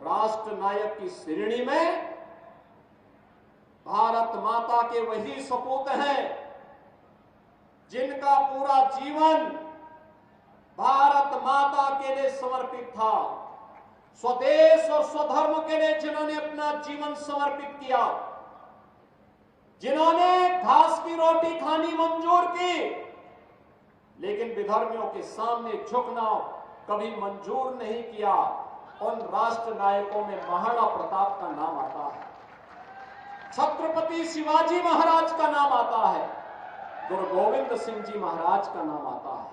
राष्ट्र नायक की श्रेणी में भारत माता के वही सपूत हैं जिनका पूरा जीवन भारत माता के लिए समर्पित था, स्वदेश और स्वधर्म के लिए जिन्होंने अपना जीवन समर्पित किया, जिन्होंने घास की रोटी खानी मंजूर की, लेकिन विधर्मियों के सामने झुकना कभी मंजूर नहीं किया। उन राष्ट्र नायकों में महाराणा प्रताप का नाम आता है, छत्रपति शिवाजी महाराज का नाम आता है, गुरु गोविंद सिंह जी महाराज का नाम आता है।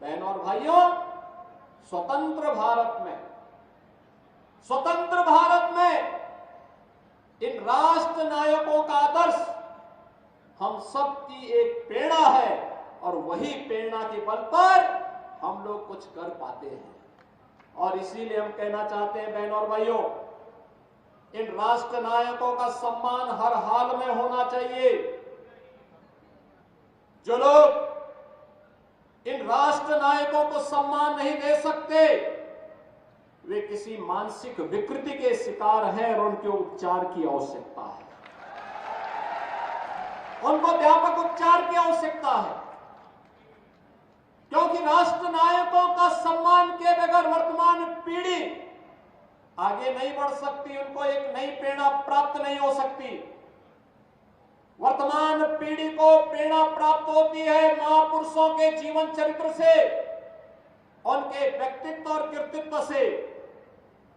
बहनों और भाइयों, स्वतंत्र भारत में इन राष्ट्र नायकों का आदर्श हम सबकी एक प्रेरणा है और वही प्रेरणा के बल पर हम लोग कुछ कर पाते हैं। और इसीलिए हम कहना चाहते हैं बहनों और भाइयों, इन राष्ट्र नायकों का सम्मान हर हाल में होना चाहिए। जो लोग इन राष्ट्र नायकों को सम्मान नहीं दे सकते वे किसी मानसिक विकृति के शिकार हैं और उनके उपचार की आवश्यकता है, उनको व्यापक उपचार की आवश्यकता है, क्योंकि राष्ट्र नायकों का सम्मान के बगैर वर्तमान पीढ़ी आगे नहीं बढ़ सकती, उनको एक नई प्रेरणा प्राप्त नहीं हो सकती। वर्तमान पीढ़ी को प्रेरणा प्राप्त होती है महापुरुषों के जीवन चरित्र से, उनके व्यक्तित्व और कृतित्व से।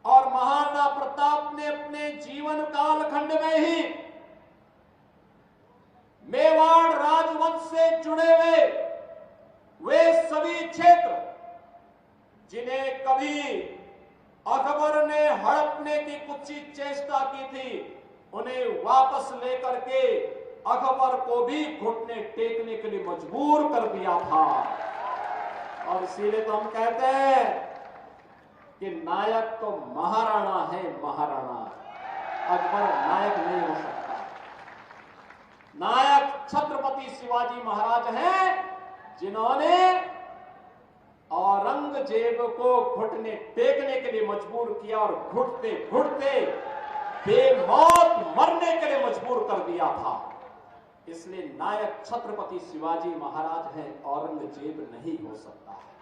और महाराणा प्रताप ने अपने जीवन कालखंड में ही मेवाड़ राजवंश से जुड़े हुए वे सभी क्षेत्र जिन्हें कभी अकबर ने हड़पने की कुत्सित चेष्टा की थी, उन्हें वापस लेकर के अकबर को भी घुटने टेकने के लिए मजबूर कर दिया था। और इसीलिए तो हम कहते हैं कि नायक तो महाराणा है, महाराणा, अकबर नायक नहीं हो सकता। नायक छत्रपति शिवाजी महाराज हैं जिन्होंने औरंगजेब को घुटने टेकने के लिए मजबूर किया और घुटते घुटते बेमौत मरने के लिए मजबूर कर दिया था। इसलिए नायक छत्रपति शिवाजी महाराज हैं, औरंगजेब नहीं हो सकता है।